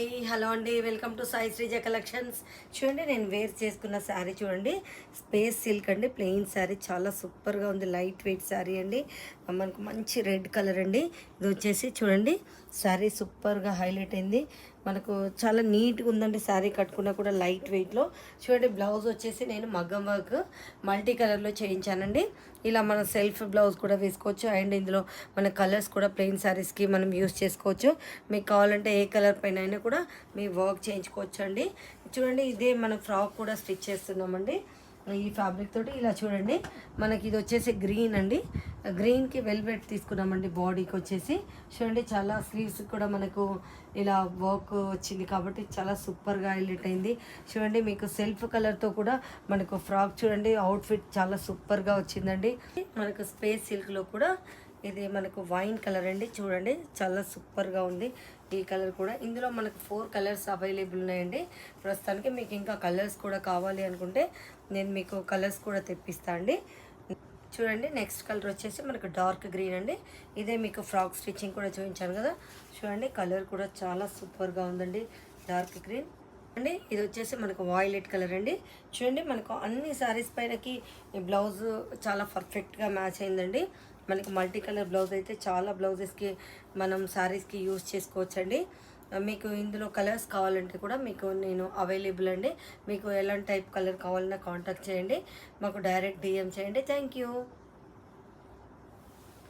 Hello అండి, welcome to Sai Sreeja collections. చూడండి, నేను వేర్ చేసుకున్న శారీ చూడండి, స్పేస్ సిల్క్ అండి, ప్లెయిన్ శారీ చాలా సూపర్గా ఉంది. లైట్ వెయిట్ శారీ అండి, మనకు మంచి రెడ్ కలర్ అండి. ఇది వచ్చేసి చూడండి, శారీ సూపర్గా హైలైట్ అయింది. మనకు చాలా నీట్గా ఉందండి. శారీ కట్టుకున్నా కూడా లైట్ వెయిట్లో. చూడండి, బ్లౌజ్ వచ్చేసి నేను మగ్గం వర్క్ మల్టీ కలర్లో చేయించానండి. ఇలా మనం సెల్ఫ్ బ్లౌజ్ కూడా వేసుకోవచ్చు. అండ్ ఇందులో మన కలర్స్ కూడా ప్లెయిన్ శారీస్కి మనం యూస్ చేసుకోవచ్చు. మీకు కావాలంటే ఏ కలర్ పైన అయినా కూడా మీ వర్క్ చేయించుకోవచ్చు అండి. చూడండి, ఇదే మనం ఫ్రాక్ కూడా స్టిచ్ చేస్తున్నామండి ఈ ఫ్యాబ్రిక్ తోటి. ఇలా చూడండి, మనకి ఇది వచ్చేసి గ్రీన్ అండి. గ్రీన్కి వెల్వెట్ తీసుకున్నామండి. బాడీకి వచ్చేసి చూడండి, చాలా స్లీవ్స్ కూడా మనకు ఇలా వర్క్ వచ్చింది కాబట్టి చాలా సూపర్గా హైలైట్ అయింది. చూడండి, మీకు సెల్ఫ్ కలర్తో కూడా మనకు ఫ్రాక్ చూడండి, అవుట్ఫిట్ చాలా సూపర్గా వచ్చిందండి. మనకు స్పేస్ సిల్క్లో కూడా ఇది మనకు వైన్ కలర్ అండి. చూడండి, చాలా సూపర్గా ఉంది ఈ కలర్ కూడా. ఇందులో మనకు 4 కలర్స్ అవైలబుల్ ఉన్నాయండి ప్రస్తుతానికి. మీకు ఇంకా కలర్స్ కూడా కావాలి అనుకుంటే నేను మీకు కలర్స్ కూడా తెప్పిస్తాను అండి. చూడండి, నెక్స్ట్ కలర్ వచ్చేసి మనకు డార్క్ గ్రీన్ అండి. ఇదే మీకు ఫ్రాక్ స్టిచ్చింగ్ కూడా చూపించాను కదా. చూడండి, కలర్ కూడా చాలా సూపర్గా ఉందండి, డార్క్ గ్రీన్ అండి. ఇది వచ్చేసి మనకు వాయిలెట్ కలర్ అండి. చూడండి, మనకు అన్ని శారీస్ పైనకి ఈ బ్లౌజ్ చాలా పర్ఫెక్ట్గా మ్యాచ్ అయిందండి. మనకి మల్టీ కలర్ బ్లౌజ్ అయితే చాలా బ్లౌజెస్కి మనం శారీస్కి యూజ్ చేసుకోవచ్చండి. మీకు ఇందులో కలర్స్ కావాలంటే కూడా మీకు నేను అవైలబుల్ అండి. మీకు ఎలాంటి టైప్ కలర్ కావాలన్నా కాంటాక్ట్ చేయండి, మాకు డైరెక్ట్ డిఎం చేయండి. Thank you.